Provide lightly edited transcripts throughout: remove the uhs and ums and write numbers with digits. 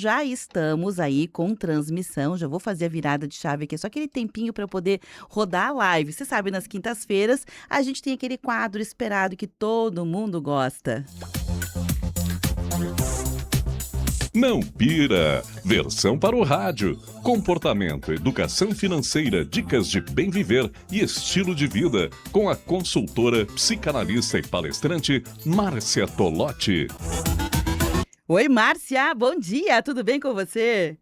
já estamos aí com transmissão. Já vou fazer a virada de chave aqui, só aquele tempinho para eu poder rodar a live. Você sabe, nas quintas-feiras a gente tem aquele quadro esperado que todo mundo gosta. Não pira! Versão para o rádio. Comportamento, educação financeira, dicas de bem viver e estilo de vida. Com a consultora, psicanalista e palestrante Márcia Tolotti. Oi, Márcia, bom dia, tudo bem com você?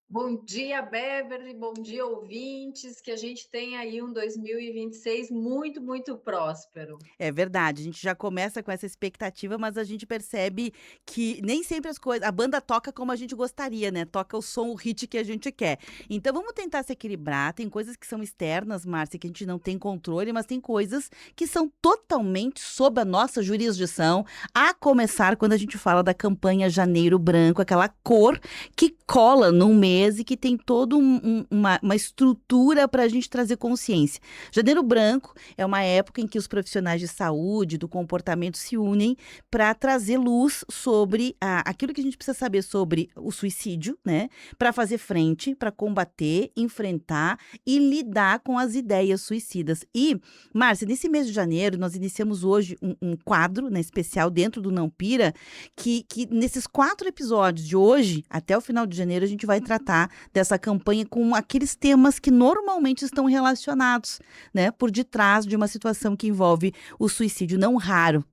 Bom dia, Beverly, bom dia, ouvintes, que a gente tenha aí um 2026 muito, muito próspero. É verdade, a gente já começa com essa expectativa, mas a gente percebe que nem sempre a banda toca como a gente gostaria, né? Toca o som, o hit que a gente quer. Então vamos tentar se equilibrar. Tem coisas que são externas, Márcia, que a gente não tem controle, mas tem coisas que são totalmente sob a nossa jurisdição, a começar quando a gente fala da campanha Janeiro Branco, aquela cor que cola num mês e que tem toda uma estrutura para a gente trazer consciência. Janeiro Branco é uma época em que os profissionais de saúde, do comportamento se unem para trazer luz sobre aquilo que a gente precisa saber sobre o suicídio, né? Para fazer frente, para combater, enfrentar e lidar com as ideias suicidas. E, Márcia, nesse mês de janeiro, nós iniciamos hoje um quadro, né, especial dentro do Não Pira, que nesses 4 episódios de hoje, até o final de janeiro, a gente vai tratar dessa campanha com aqueles temas que normalmente estão relacionados, né, por detrás de uma situação que envolve o suicídio não raro,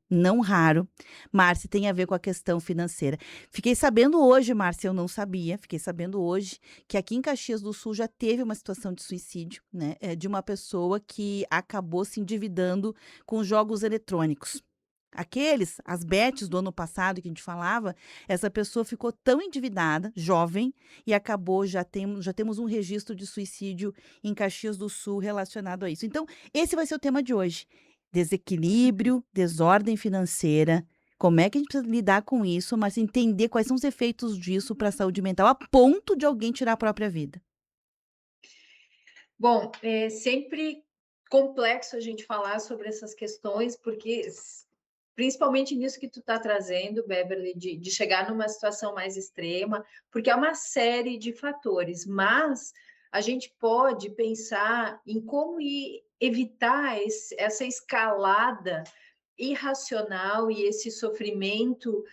Márcia, tem a ver com a questão financeira. Fiquei sabendo hoje, Márcia, eu não sabia, fiquei sabendo hoje que aqui em Caxias do Sul já teve uma situação de suicídio, né, de uma pessoa que acabou se endividando com jogos eletrônicos. As bets do ano passado que a gente falava, essa pessoa ficou tão endividada, jovem, e acabou, já temos um registro de suicídio em Caxias do Sul relacionado a isso. Então, esse vai ser o tema de hoje. Desequilíbrio, desordem financeira. Como é que a gente precisa lidar com isso, mas entender quais são os efeitos disso para a saúde mental, a ponto de alguém tirar a própria vida. Bom, é sempre complexo a gente falar sobre essas questões, porque principalmente nisso que tu está trazendo, Beverly, de chegar numa situação mais extrema, porque é uma série de fatores, mas a gente pode pensar em como evitar essa escalada irracional e esse sofrimento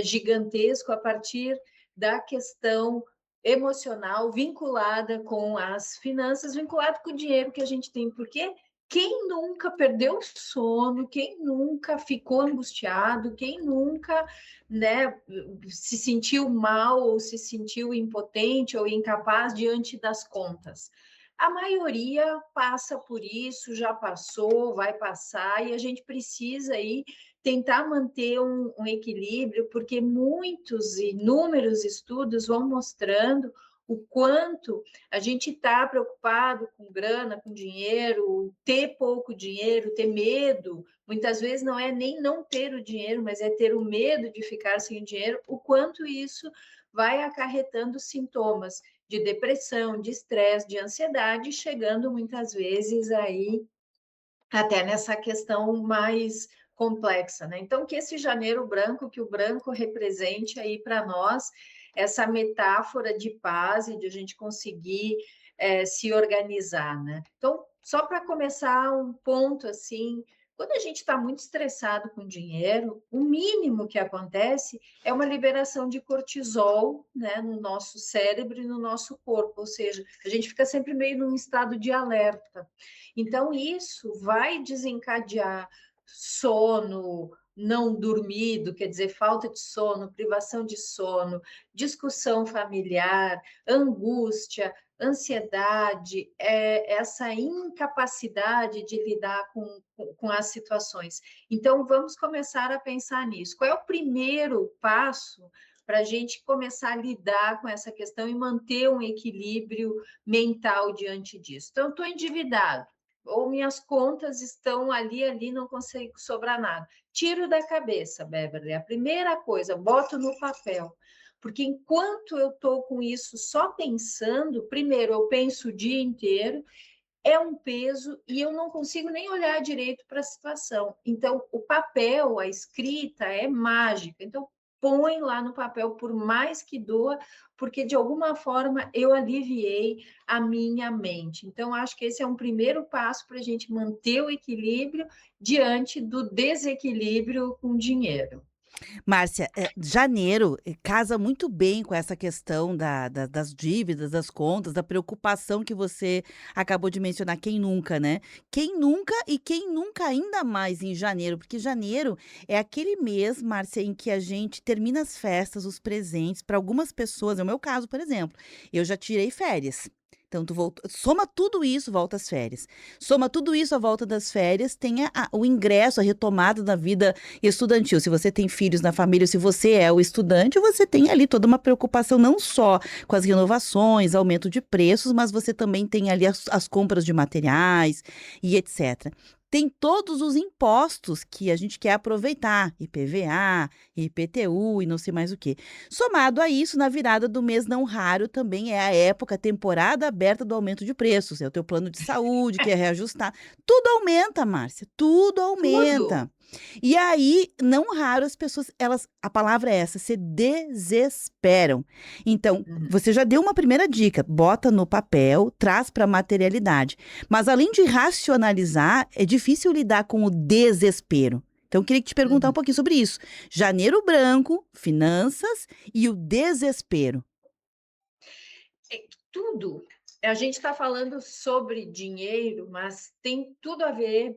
gigantesco a partir da questão emocional vinculada com as finanças, vinculada com o dinheiro que a gente tem, porque quem nunca perdeu o sono, quem nunca ficou angustiado, quem nunca, né, se sentiu mal ou se sentiu impotente ou incapaz diante das contas. A maioria passa por isso, já passou, vai passar, e a gente precisa aí tentar manter um equilíbrio, porque muitos, inúmeros estudos vão mostrando o quanto a gente está preocupado com grana, com dinheiro, ter pouco dinheiro, ter medo. Muitas vezes não é nem não ter o dinheiro, mas é ter o medo de ficar sem o dinheiro, o quanto isso vai acarretando sintomas de depressão, de estresse, de ansiedade, chegando muitas vezes aí até nessa questão mais complexa, né? Então, que esse janeiro branco, que o branco represente aí para nós essa metáfora de paz e de a gente conseguir se organizar, né? Então, só para começar um ponto assim, quando a gente está muito estressado com dinheiro, o mínimo que acontece é uma liberação de cortisol, né, no nosso cérebro e no nosso corpo, ou seja, a gente fica sempre meio num estado de alerta. Então, isso vai desencadear sono não dormido, quer dizer, falta de sono, privação de sono, discussão familiar, angústia, ansiedade, essa incapacidade de lidar com as situações. Então, vamos começar a pensar nisso. Qual é o primeiro passo para a gente começar a lidar com essa questão e manter um equilíbrio mental diante disso? Então, estou endividado, ou minhas contas estão ali, não consigo sobrar nada. Tiro da cabeça, Beverly. A primeira coisa, boto no papel. Porque enquanto eu estou com isso só pensando, primeiro eu penso o dia inteiro, é um peso e eu não consigo nem olhar direito para a situação. Então, o papel, a escrita é mágica. Então, põe lá no papel, por mais que doa, porque de alguma forma eu aliviei a minha mente. Então, acho que esse é um primeiro passo para a gente manter o equilíbrio diante do desequilíbrio com dinheiro. Márcia, janeiro casa muito bem com essa questão das dívidas, das contas, da preocupação que você acabou de mencionar. Quem nunca, né? Quem nunca e quem nunca ainda mais em janeiro, porque janeiro é aquele mês, Márcia, em que a gente termina as festas, os presentes. Para algumas pessoas, é o meu caso, por exemplo, eu já tirei férias. Então, tu volta, soma tudo isso, volta às férias. Soma tudo isso à volta das férias, tem o ingresso, a retomada da vida estudantil. Se você tem filhos na família, se você é o estudante, você tem ali toda uma preocupação não só com as renovações, aumento de preços, mas você também tem ali as compras de materiais e etc. Tem todos os impostos que a gente quer aproveitar, IPVA, IPTU e não sei mais o quê. Somado a isso, na virada do mês não raro, também é a época, a temporada aberta do aumento de preços. É o teu plano de saúde, que é reajustar. Tudo aumenta, Márcia, tudo Tudo. aumenta. E aí, não raro, as pessoas, elas, a palavra é essa, se desesperam. Então, Uhum. você já deu uma primeira dica, bota no papel, traz para a materialidade. Mas além de racionalizar, é difícil lidar com o desespero. Então, eu queria te perguntar um Uhum. pouquinho sobre isso. Janeiro branco, finanças e o desespero. Tudo. A gente está falando sobre dinheiro, mas tem tudo a ver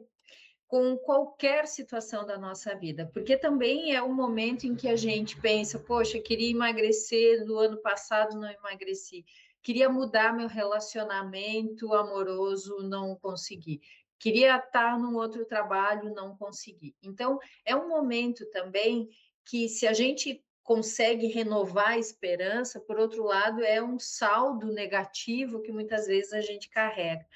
com qualquer situação da nossa vida, porque também é um momento em que a gente pensa, poxa, queria emagrecer, no ano passado não emagreci, queria mudar meu relacionamento amoroso, não consegui, queria estar num outro trabalho, não consegui. Então, é um momento também que, se a gente consegue renovar a esperança, por outro lado, é um saldo negativo que muitas vezes a gente carrega.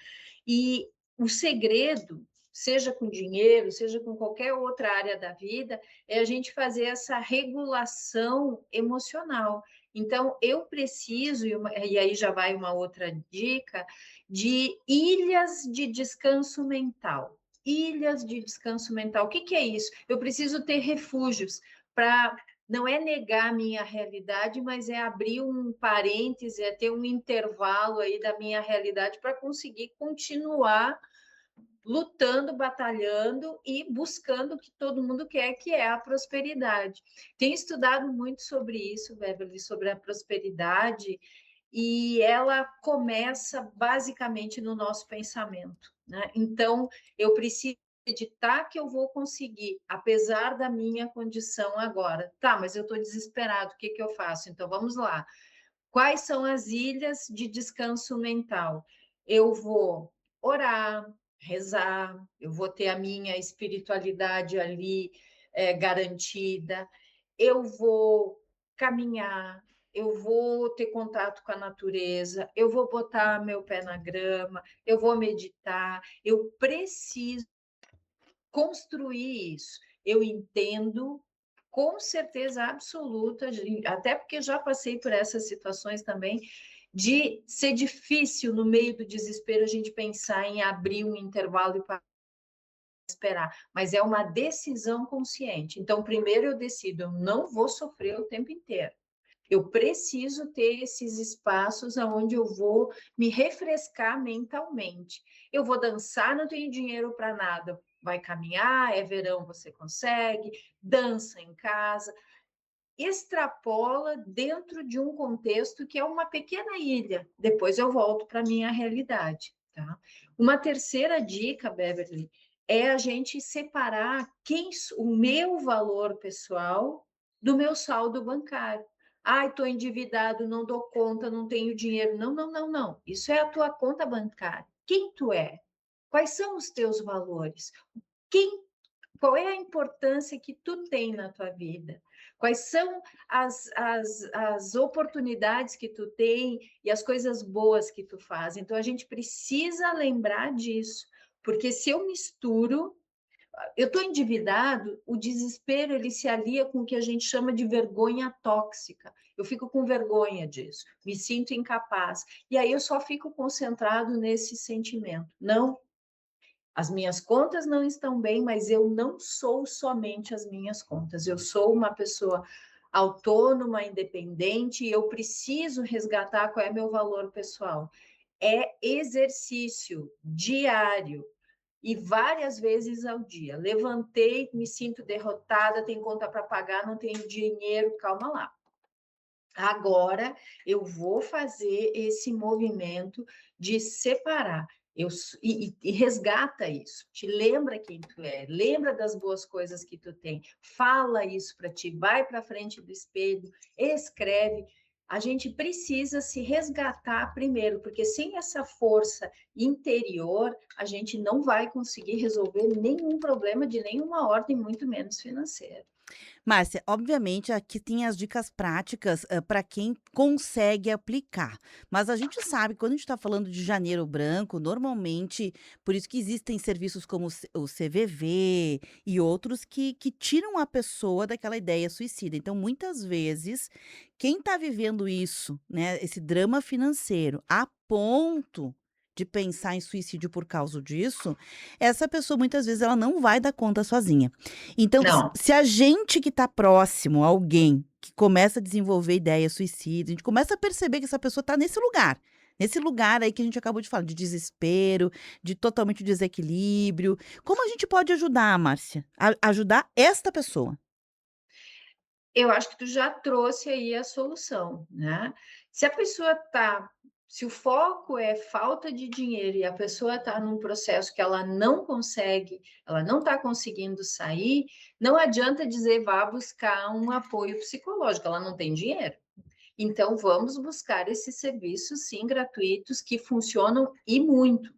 E o segredo, seja com dinheiro, seja com qualquer outra área da vida, é a gente fazer essa regulação emocional. Então, eu preciso, e aí já vai uma outra dica, de ilhas de descanso mental. Ilhas de descanso mental. O que, que é isso? Eu preciso ter refúgios para. Não é negar a minha realidade, mas é abrir um parêntese, é ter um intervalo aí da minha realidade para conseguir continuar lutando, batalhando e buscando o que todo mundo quer, que é a prosperidade. Tenho estudado muito sobre isso, Beverly, sobre a prosperidade, e ela começa basicamente no nosso pensamento, né? Então, eu preciso acreditar que eu vou conseguir, apesar da minha condição agora. Tá, mas eu estou desesperado, o que que eu faço? Então, vamos lá. Quais são as ilhas de descanso mental? Eu vou orar, rezar, eu vou ter a minha espiritualidade ali garantida, eu vou caminhar, eu vou ter contato com a natureza, eu vou botar meu pé na grama, eu vou meditar, eu preciso construir isso. Eu entendo com certeza absoluta, até porque já passei por essas situações também, de ser difícil, no meio do desespero, a gente pensar em abrir um intervalo e esperar, mas é uma decisão consciente. Então, primeiro eu decido, eu não vou sofrer o tempo inteiro. Eu preciso ter esses espaços onde eu vou me refrescar mentalmente. Eu vou dançar, não tenho dinheiro para nada. Vai caminhar, é verão, você consegue, dança em casa, extrapola dentro de um contexto que é uma pequena ilha. Depois eu volto para a minha realidade. Tá? Uma terceira dica, Beverly, é a gente separar o meu valor pessoal do meu saldo bancário. Ai, estou endividado, não dou conta, não tenho dinheiro. Não, não, não, não. Isso é a tua conta bancária. Quem tu é? Quais são os teus valores? Quem qual é a importância que tu tem na tua vida? Quais são as oportunidades que tu tem e as coisas boas que tu faz? Então, a gente precisa lembrar disso, porque se eu misturo, eu estou endividado, o desespero ele se alia com o que a gente chama de vergonha tóxica. Eu fico com vergonha disso, me sinto incapaz. E aí eu só fico concentrado nesse sentimento. Não, as minhas contas não estão bem, mas eu não sou somente as minhas contas. Eu sou uma pessoa autônoma, independente, e eu preciso resgatar qual é meu valor pessoal. É exercício diário e várias vezes ao dia. Levantei, me sinto derrotada, tenho conta para pagar, não tenho dinheiro, calma lá. Agora eu vou fazer esse movimento de separar. E resgata isso, te lembra quem tu é, lembra das boas coisas que tu tem, fala isso para ti, vai para frente do espelho, escreve. A gente precisa se resgatar primeiro, porque sem essa força interior, a gente não vai conseguir resolver nenhum problema de nenhuma ordem, muito menos financeira. Márcia, obviamente aqui tem as dicas práticas, para quem consegue aplicar, mas a gente sabe que quando a gente está falando de janeiro branco, normalmente por isso que existem serviços como o CVV e outros que tiram a pessoa daquela ideia suicida. Então, muitas vezes, quem está vivendo isso, né, esse drama financeiro, a ponto de pensar em suicídio por causa disso, essa pessoa muitas vezes ela não vai dar conta sozinha. Então, Não, se a gente que está próximo a alguém que começa a desenvolver ideia suicida, a gente começa a perceber que essa pessoa está nesse lugar aí que a gente acabou de falar, de desespero, de totalmente desequilíbrio. Como a gente pode ajudar, Márcia? Ajudar esta pessoa? eu acho que tu já trouxe aí a solução, né? Se a pessoa está, se o foco é falta de dinheiro e a pessoa está num processo que ela não consegue, ela não está conseguindo sair, não adianta dizer vá buscar um apoio psicológico, ela não tem dinheiro. Então, vamos buscar esses serviços, sim, gratuitos, que funcionam e muito.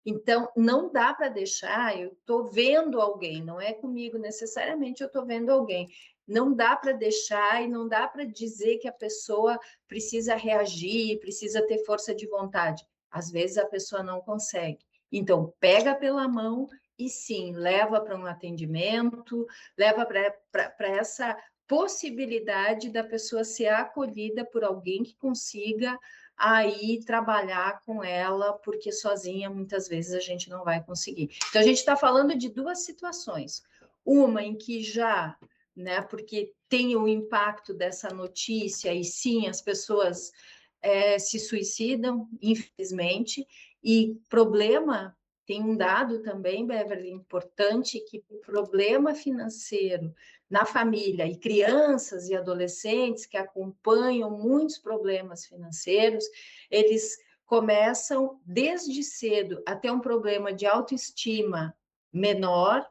Então, não dá para deixar, eu estou vendo alguém, não é comigo necessariamente, eu estou vendo alguém. Não dá para deixar e não dá para dizer que a pessoa precisa reagir, precisa ter força de vontade. Às vezes a pessoa não consegue. Então, pega pela mão e sim, leva para um atendimento, leva para essa possibilidade da pessoa ser acolhida por alguém que consiga aí trabalhar com ela, porque sozinha muitas vezes a gente não vai conseguir. Então a gente está falando de duas situações. Uma em que já, né, porque tem o impacto dessa notícia, e sim, as pessoas se suicidam, infelizmente, e problema. Tem um dado também, Beverly, importante, que o problema financeiro na família e crianças e adolescentes que acompanham muitos problemas financeiros, eles começam desde cedo a ter um problema de autoestima menor,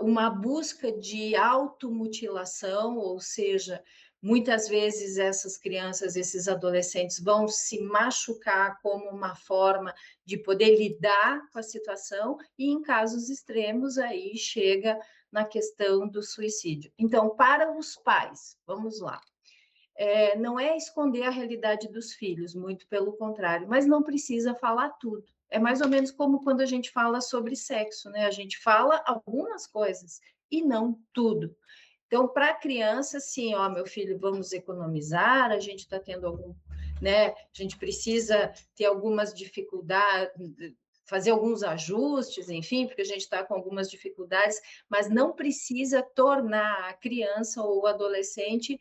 uma busca de automutilação, ou seja, muitas vezes essas crianças, esses adolescentes vão se machucar como uma forma de poder lidar com a situação, e em casos extremos aí chega na questão do suicídio. Então, para os pais, vamos lá. Não é esconder a realidade dos filhos, muito pelo contrário, mas não precisa falar tudo. É mais ou menos como quando a gente fala sobre sexo, né? A gente fala algumas coisas e não tudo. Então, para a criança, sim, ó, meu filho, vamos economizar, a gente está tendo algum, né? A gente precisa ter algumas dificuldades, fazer alguns ajustes, enfim, porque a gente está com algumas dificuldades, mas não precisa tornar a criança ou o adolescente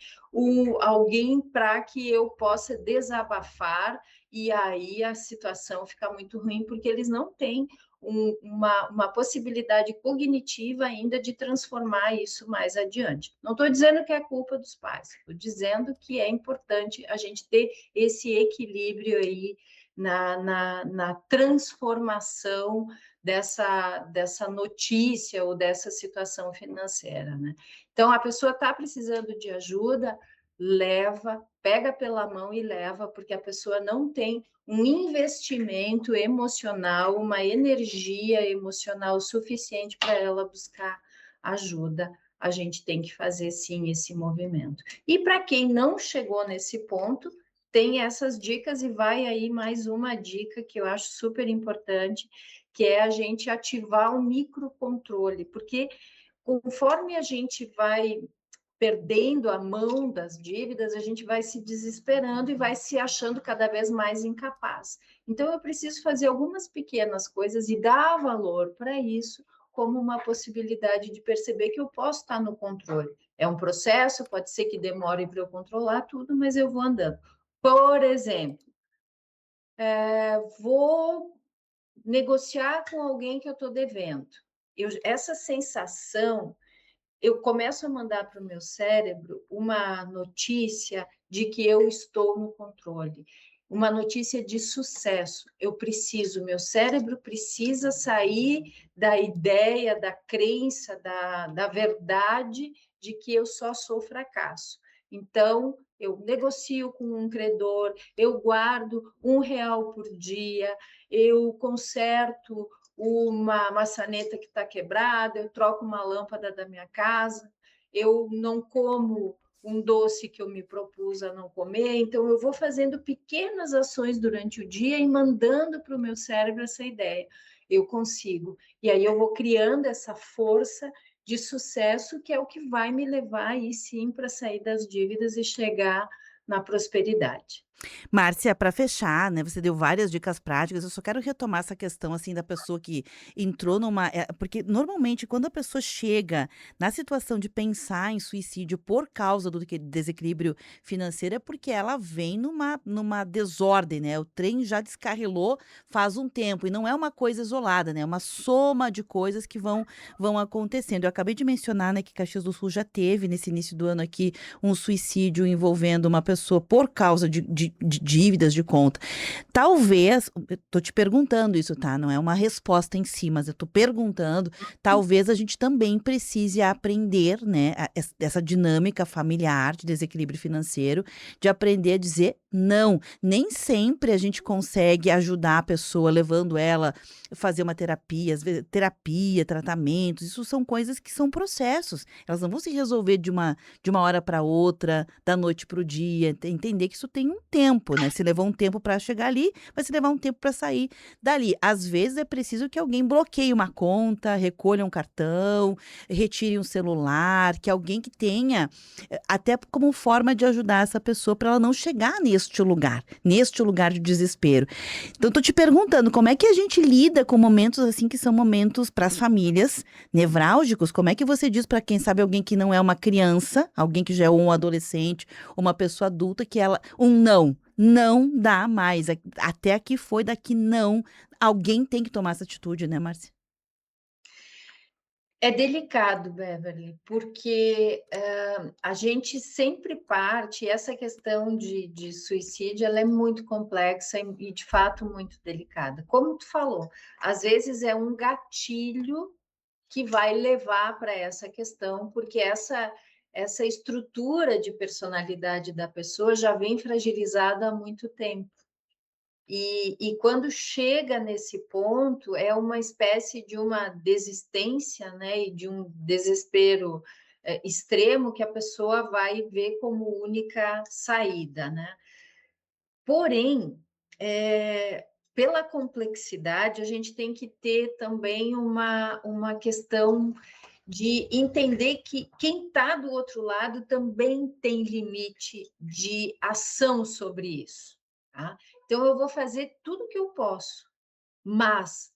alguém para que eu possa desabafar e aí a situação fica muito ruim, porque eles não têm uma possibilidade cognitiva ainda de transformar isso mais adiante. Não estou dizendo que é culpa dos pais, estou dizendo que é importante a gente ter esse equilíbrio aí na transformação dessa notícia ou dessa situação financeira, né? Então, a pessoa está precisando de ajuda, leva, pega pela mão e leva, porque a pessoa não tem um investimento emocional, uma energia emocional suficiente para ela buscar ajuda. A gente tem que fazer sim esse movimento. E para quem não chegou nesse ponto, tem essas dicas, e vai aí mais uma dica que eu acho super importante, que é a gente ativar o microcontrole, porque conforme a gente vai perdendo a mão das dívidas, a gente vai se desesperando e vai se achando cada vez mais incapaz. Então, eu preciso fazer algumas pequenas coisas e dar valor para isso como uma possibilidade de perceber que eu posso estar no controle. É um processo, pode ser que demore para eu controlar tudo, mas eu vou andando. Por exemplo, vou negociar com alguém que eu estou devendo. Essa sensação, eu começo a mandar para o meu cérebro uma notícia de que eu estou no controle, uma notícia de sucesso. Meu cérebro precisa sair da ideia, da crença, da verdade de que eu só sou fracasso. Então, eu negocio com um credor, eu guardo R$ 1 por dia, eu conserto uma maçaneta que está quebrada, eu troco uma lâmpada da minha casa, eu não como um doce que eu me propus a não comer, então eu vou fazendo pequenas ações durante o dia e mandando para o meu cérebro essa ideia. Eu consigo. E aí eu vou criando essa força de sucesso que é o que vai me levar aí sim para sair das dívidas e chegar na prosperidade. Márcia, para fechar, né, você deu várias dicas práticas, eu só quero retomar essa questão, assim, da pessoa que entrou porque normalmente quando a pessoa chega na situação de pensar em suicídio por causa do desequilíbrio financeiro, é porque ela vem numa desordem, né, o trem já descarrilou faz um tempo, e não é uma coisa isolada, né, é uma soma de coisas que vão acontecendo. Eu acabei de mencionar, né, que Caxias do Sul já teve, nesse início do ano aqui, um suicídio envolvendo uma pessoa por causa de dívidas de conta. Talvez, eu tô te perguntando isso, tá? Não é uma resposta em si, mas eu tô perguntando, talvez a gente também precise aprender, né, essa dinâmica familiar de desequilíbrio financeiro, de aprender a dizer não. Nem sempre a gente consegue ajudar a pessoa, levando ela a fazer uma terapia, às vezes, terapia, tratamentos, isso são coisas que são processos. Elas não vão se resolver de uma hora para outra, da noite para o dia, entender que isso tem um tempo, né? Se levou um tempo para chegar ali, vai se levar um tempo para sair dali. Às vezes é preciso que alguém bloqueie uma conta, recolha um cartão, retire um celular, que alguém que tenha, até como forma de ajudar essa pessoa para ela não chegar neste lugar de desespero. Então, tô te perguntando, como é que a gente lida com momentos assim que são momentos para as famílias nevrálgicos? Como é que você diz para quem sabe alguém que não é uma criança, alguém que já é um adolescente, uma pessoa adulta, que ela, não dá mais. Até aqui foi, daqui não. Alguém tem que tomar essa atitude, né, Márcia? É delicado, Beverly, porque a gente sempre parte, essa questão de suicídio, ela é muito complexa e, de fato, muito delicada. Como tu falou, às vezes é um gatilho que vai levar para essa questão, porque essa estrutura de personalidade da pessoa já vem fragilizada há muito tempo. E quando chega nesse ponto, é uma espécie de uma desistência, né, e de um desespero extremo que a pessoa vai ver como única saída, né? Porém, pela complexidade, a gente tem que ter também uma questão de entender que quem está do outro lado também tem limite de ação sobre isso, tá? Então, eu vou fazer tudo o que eu posso, mas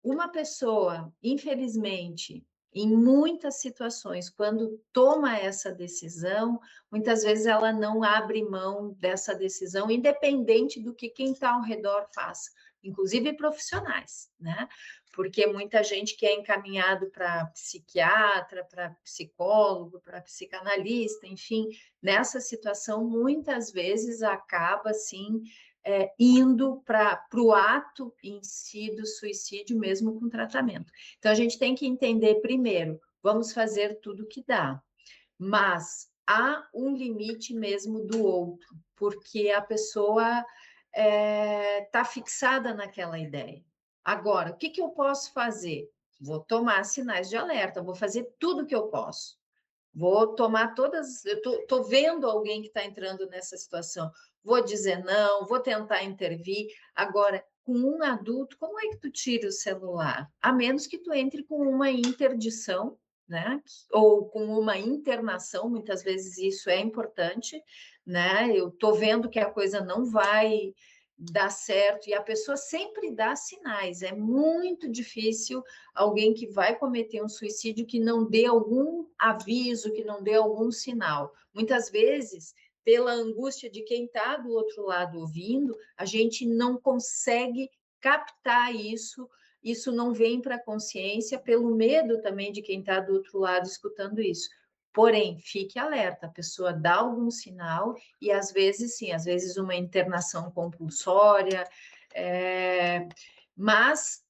uma pessoa, infelizmente, em muitas situações, quando toma essa decisão, muitas vezes ela não abre mão dessa decisão, independente do que quem está ao redor faça, inclusive profissionais, né? Porque muita gente que é encaminhado para psiquiatra, para psicólogo, para psicanalista, enfim, nessa situação, muitas vezes acaba, assim, indo para o ato em si do suicídio, mesmo com tratamento. Então, a gente tem que entender primeiro, vamos fazer tudo que dá, mas há um limite mesmo do outro, porque a pessoa está fixada naquela ideia. Agora, o que, que eu posso fazer? Vou tomar sinais de alerta, vou fazer tudo que eu posso. Vou tomar todas. Eu estou vendo alguém que está entrando nessa situação. Vou dizer não, vou tentar intervir. Agora, com um adulto, como é que tu tira o celular? A menos que tu entre com uma interdição, né? Ou com uma internação, muitas vezes isso é importante, né? Eu estou vendo que a coisa não vai dá certo, e a pessoa sempre dá sinais. É muito difícil alguém que vai cometer um suicídio que não dê algum aviso, que não dê algum sinal. Muitas vezes, pela angústia de quem está do outro lado ouvindo, a gente não consegue captar isso não vem para a consciência, pelo medo também de quem está do outro lado escutando isso. Porém, fique alerta, a pessoa dá algum sinal e às vezes sim, às vezes uma internação compulsória, mas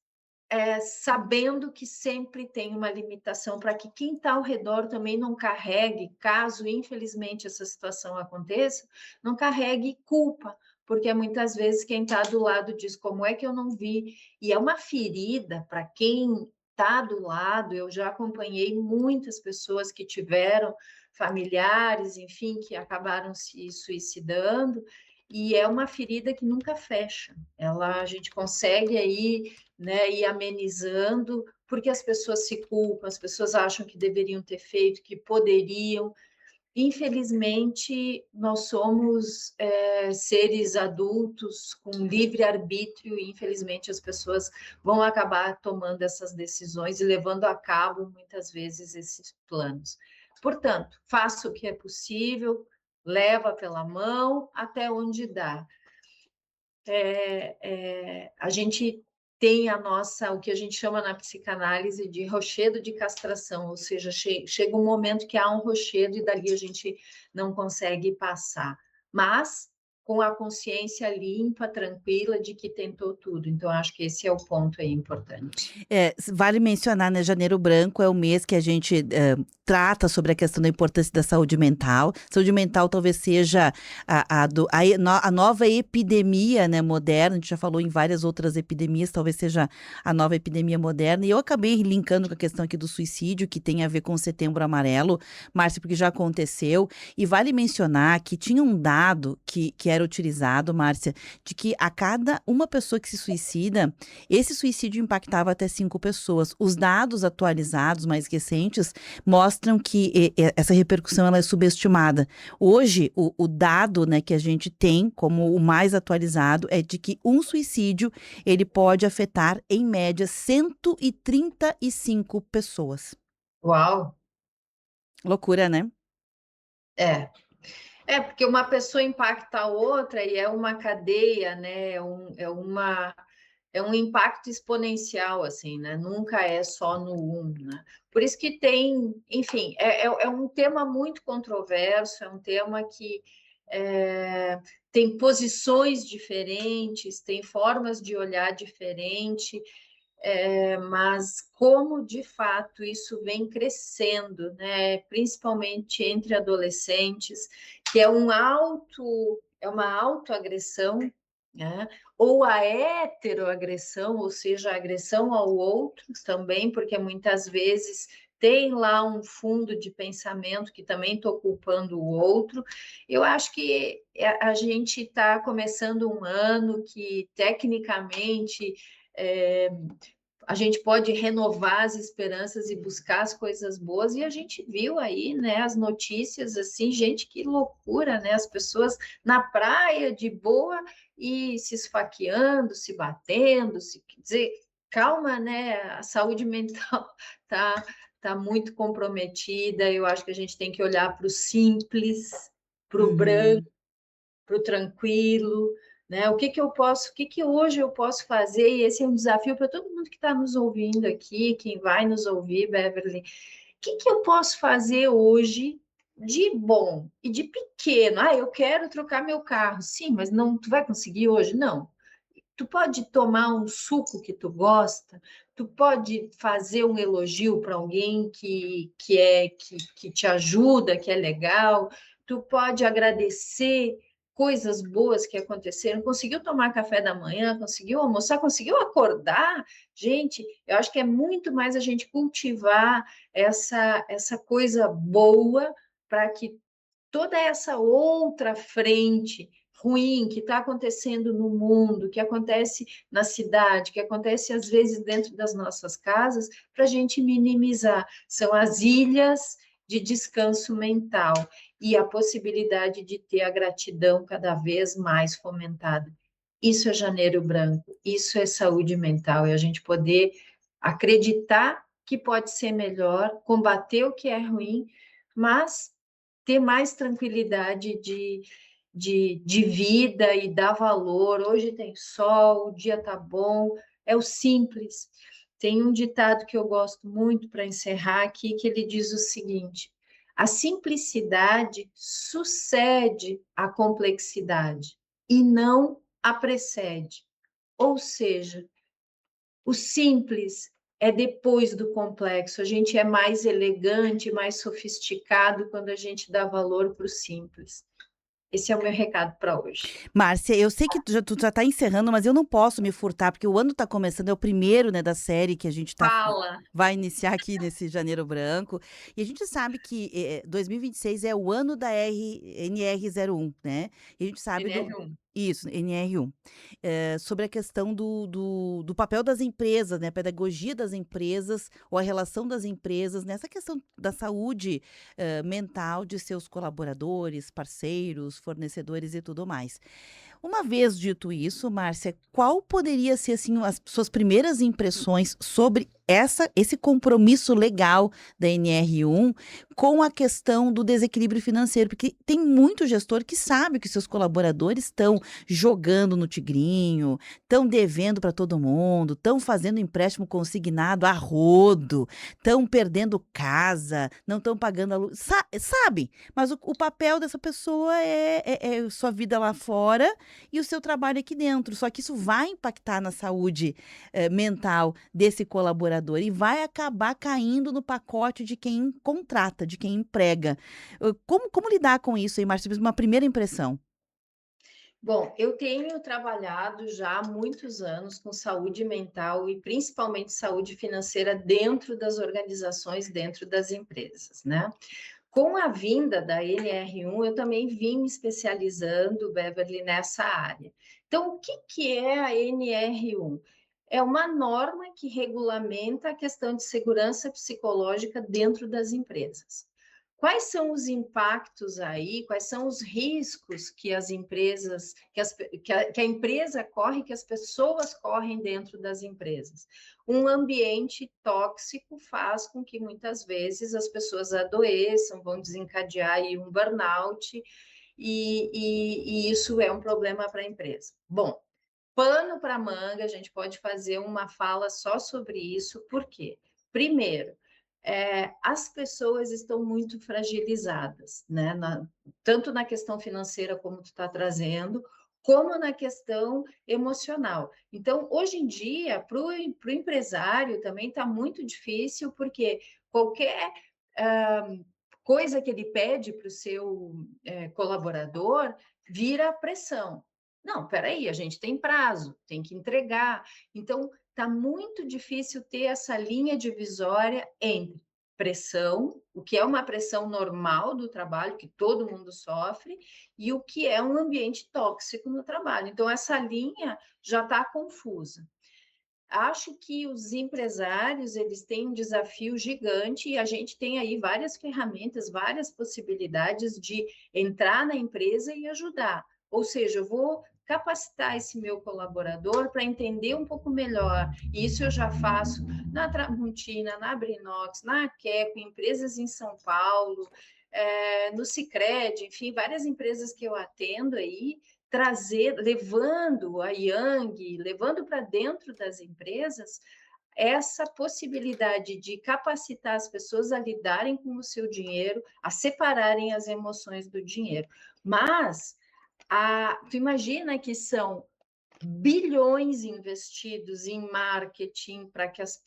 sabendo que sempre tem uma limitação para que quem está ao redor também não carregue, caso infelizmente essa situação aconteça, não carregue culpa, porque muitas vezes quem está do lado diz como é que eu não vi, e é uma ferida para quem está do lado. Eu já acompanhei muitas pessoas que tiveram familiares, enfim, que acabaram se suicidando, e é uma ferida que nunca fecha. A gente consegue aí, né, ir amenizando, porque as pessoas se culpam, as pessoas acham que deveriam ter feito, que poderiam. Infelizmente, nós somos seres adultos com livre-arbítrio e, infelizmente, as pessoas vão acabar tomando essas decisões e levando a cabo, muitas vezes, esses planos. Portanto, faça o que é possível, leva pela mão até onde dá. A gente tem o que a gente chama na psicanálise de rochedo de castração, ou seja, chega um momento que há um rochedo e dali a gente não consegue passar, mas com a consciência limpa, tranquila de que tentou tudo. Então, acho que esse é o ponto aí importante. Vale mencionar, né, Janeiro Branco é o mês que a gente trata sobre a questão da importância da saúde mental. Saúde mental talvez seja a nova epidemia, né, moderna. A gente já falou em várias outras epidemias, talvez seja a nova epidemia moderna. E eu acabei linkando com a questão aqui do suicídio, que tem a ver com o Setembro Amarelo, Márcia, porque já aconteceu. E vale mencionar que tinha um dado que era utilizado, Márcia, de que a cada uma pessoa que se suicida, esse suicídio impactava até 5 pessoas. Os dados atualizados, mais recentes, mostram que essa repercussão ela é subestimada. Hoje, o dado, né, que a gente tem como o mais atualizado é de que um suicídio ele pode afetar, em média, 135 pessoas. Uau! Loucura, né? É. Porque uma pessoa impacta a outra e é uma cadeia, né? É um impacto exponencial, assim, né? Nunca é só no um, né? Por isso que tem, enfim, é um tema muito controverso, é um tema que tem posições diferentes, tem formas de olhar diferente, mas como de fato isso vem crescendo, né? Principalmente entre adolescentes, que é uma autoagressão, né? Ou a heteroagressão, ou seja, a agressão ao outro também, porque muitas vezes tem lá um fundo de pensamento que também estou culpando o outro. Eu acho que a gente está começando um ano que, tecnicamente, a gente pode renovar as esperanças e buscar as coisas boas, e a gente viu aí, né, as notícias, assim, gente, que loucura, né, as pessoas na praia, de boa, e se esfaqueando, se batendo, quer dizer, calma, né, a saúde mental tá muito comprometida. Eu acho que a gente tem que olhar para o simples, para o branco, Uhum. para o tranquilo, né? O que que hoje eu posso fazer? E esse é um desafio para todo mundo que está nos ouvindo aqui, quem vai nos ouvir, Beverly. O que eu posso fazer hoje de bom e de pequeno? Eu quero trocar meu carro. Sim, mas não, tu vai conseguir hoje? Não. Tu pode tomar um suco que tu gosta, tu pode fazer um elogio para alguém que te ajuda, que é legal, tu pode agradecer coisas boas que aconteceram, conseguiu tomar café da manhã, conseguiu almoçar, conseguiu acordar. Gente, eu acho que é muito mais a gente cultivar essa coisa boa para que toda essa outra frente ruim que está acontecendo no mundo, que acontece na cidade, que acontece às vezes dentro das nossas casas, para a gente minimizar. São as ilhas de descanso mental e a possibilidade de ter a gratidão cada vez mais fomentada. Isso é janeiro branco, isso é saúde mental, é a gente poder acreditar que pode ser melhor, combater o que é ruim, mas ter mais tranquilidade de vida e dar valor. Hoje tem sol, o dia tá bom, é o simples. Tem um ditado que eu gosto muito para encerrar aqui, que ele diz o seguinte: a simplicidade sucede à complexidade e não a precede. Ou seja, o simples é depois do complexo. A gente é mais elegante, mais sofisticado quando a gente dá valor para o simples. Esse é o meu recado para hoje. Márcia, eu sei que tu já tá encerrando, mas eu não posso me furtar, porque o ano tá começando, é o primeiro, né, da série que a gente Fala, vai iniciar aqui nesse janeiro branco. E a gente sabe que 2026 é o ano da NR01, né? E a gente sabe NR1. isso, NR1. Sobre a questão do papel das empresas, né? A pedagogia das empresas, ou a relação das empresas nessa questão da saúde mental de seus colaboradores, parceiros, fornecedores e tudo mais. Uma vez dito isso, Márcia, qual poderia ser assim as suas primeiras impressões sobre esse compromisso legal da NR1 com a questão do desequilíbrio financeiro? Porque tem muito gestor que sabe que seus colaboradores estão jogando no tigrinho, estão devendo para todo mundo, estão fazendo empréstimo consignado a rodo, estão perdendo casa, não estão pagando a luz. Sabe? Mas o papel dessa pessoa é sua vida lá fora e o seu trabalho aqui dentro. Só que isso vai impactar na saúde mental desse colaborador e vai acabar caindo no pacote de quem contrata, de quem emprega. Como lidar com isso aí, Márcia? Uma primeira impressão. Bom, eu tenho trabalhado já há muitos anos com saúde mental e principalmente saúde financeira dentro das organizações, dentro das empresas, né? Com a vinda da NR1, eu também vim me especializando, Beverly, nessa área. Então, o que é a NR1? É uma norma que regulamenta a questão de segurança psicológica dentro das empresas. Quais são os impactos aí, quais são os riscos que as empresas, que a empresa corre, que as pessoas correm dentro das empresas? Um ambiente tóxico faz com que muitas vezes as pessoas adoeçam, vão desencadear aí um burnout, e isso é um problema para a empresa. Bom, pano para manga, a gente pode fazer uma fala só sobre isso, por quê? Primeiro, as pessoas estão muito fragilizadas, né? Tanto na questão financeira, como tu está trazendo, como na questão emocional. Então, hoje em dia, para o empresário também está muito difícil, porque qualquer coisa que ele pede para o seu colaborador vira pressão. Não, peraí, a gente tem prazo, tem que entregar. Então, está muito difícil ter essa linha divisória entre pressão, o que é uma pressão normal do trabalho, que todo mundo sofre, e o que é um ambiente tóxico no trabalho. Então, essa linha já está confusa. Acho que os empresários, eles têm um desafio gigante e a gente tem aí várias ferramentas, várias possibilidades de entrar na empresa e ajudar. Ou seja, eu vou capacitar esse meu colaborador para entender um pouco melhor. Isso eu já faço na Tramontina, na Brinox, na Queco, empresas em São Paulo, no Sicredi, enfim, várias empresas que eu atendo aí, levando a Yang, levando para dentro das empresas essa possibilidade de capacitar as pessoas a lidarem com o seu dinheiro, a separarem as emoções do dinheiro. Mas tu imagina que são bilhões investidos em marketing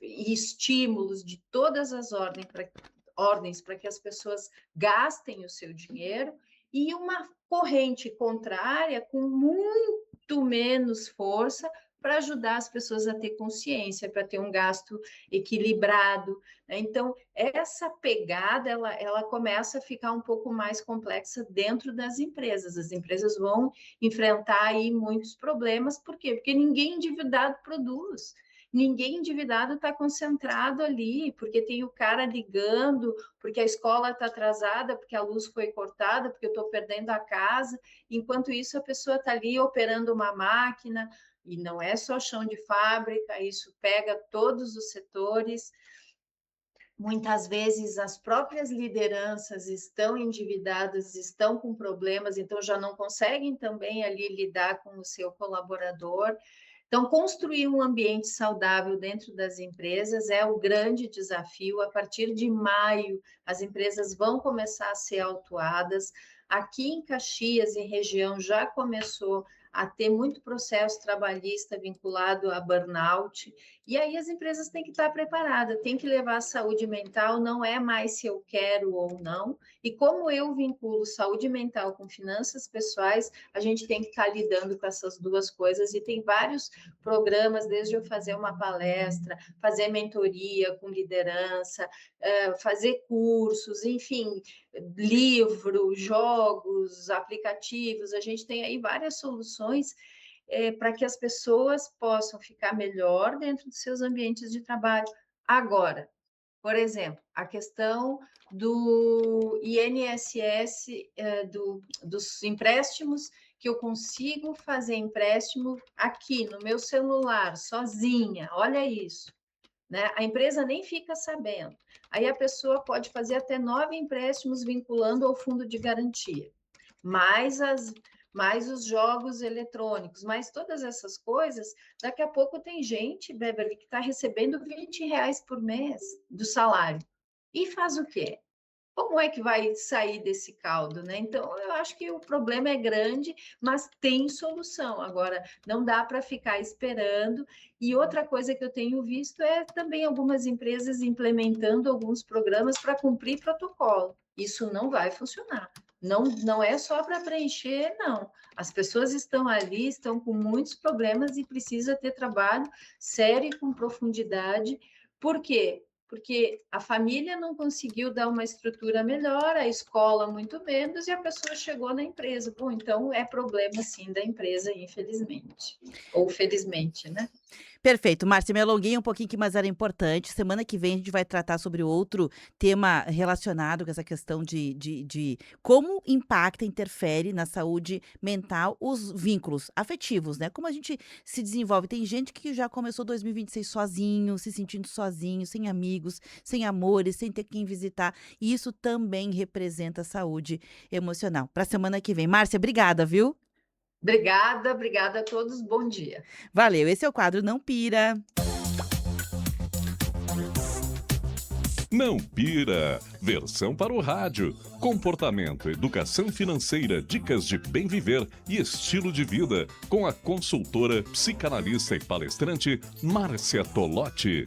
e estímulos de todas as ordens para que as pessoas gastem o seu dinheiro, e uma corrente contrária com muito menos força para ajudar as pessoas a ter consciência, para ter um gasto equilibrado, né? Então, essa pegada, ela começa a ficar um pouco mais complexa dentro das empresas. As empresas vão enfrentar aí muitos problemas, por quê? Porque ninguém endividado produz. ninguém endividado está concentrado ali, porque tem o cara ligando, porque a escola está atrasada, porque a luz foi cortada, porque eu estou perdendo a casa. Enquanto isso, a pessoa está ali operando uma máquina, e não é só chão de fábrica, isso pega todos os setores. Muitas vezes as próprias lideranças estão endividadas, estão com problemas, então já não conseguem também ali lidar com o seu colaborador. Então, construir um ambiente saudável dentro das empresas é o grande desafio. A partir de maio, as empresas vão começar a ser autuadas. Aqui em Caxias, em região, já começou a ter muito processo trabalhista vinculado a burnout, e aí as empresas têm que estar preparadas, têm que levar a saúde mental, não é mais se eu quero ou não, e como eu vinculo saúde mental com finanças pessoais, a gente tem que estar lidando com essas duas coisas, e tem vários programas, desde eu fazer uma palestra, fazer mentoria com liderança, fazer cursos, enfim, livros, jogos, aplicativos, a gente tem aí várias soluções para que as pessoas possam ficar melhor dentro dos seus ambientes de trabalho. Agora, por exemplo, a questão do INSS, dos empréstimos, que eu consigo fazer empréstimo aqui no meu celular, sozinha, olha isso. Né? A empresa nem fica sabendo. Aí a pessoa pode fazer até 9 empréstimos vinculando ao fundo de garantia, mais os jogos eletrônicos, mais todas essas coisas. Daqui a pouco tem gente, Beverly, que está recebendo R$ 20 por mês do salário. E faz o quê? Como é que vai sair desse caldo, né? Então, eu acho que o problema é grande, mas tem solução. Agora, não dá para ficar esperando. E outra coisa que eu tenho visto é também algumas empresas implementando alguns programas para cumprir protocolo. Isso não vai funcionar. Não é só para preencher, não. As pessoas estão ali, estão com muitos problemas e precisa ter trabalho sério e com profundidade. Por quê? Porque a família não conseguiu dar uma estrutura melhor, a escola muito menos, e a pessoa chegou na empresa. Bom, então é problema, sim, da empresa, infelizmente. Ou felizmente, né? Perfeito, Márcia, me alonguei um pouquinho aqui, mas era importante. Semana que vem a gente vai tratar sobre outro tema relacionado com essa questão de como impacta, interfere na saúde mental os vínculos afetivos, né? Como a gente se desenvolve. Tem gente que já começou 2026 sozinho, se sentindo sozinho, sem amigos, sem amores, sem ter quem visitar. E isso também representa saúde emocional. Para a semana que vem. Márcia, obrigada, viu? Obrigada a todos, bom dia. Valeu, esse é o quadro Não Pira. Não Pira, versão para o rádio. Comportamento, educação financeira, dicas de bem viver e estilo de vida, com a consultora, psicanalista e palestrante Márcia Tolotti.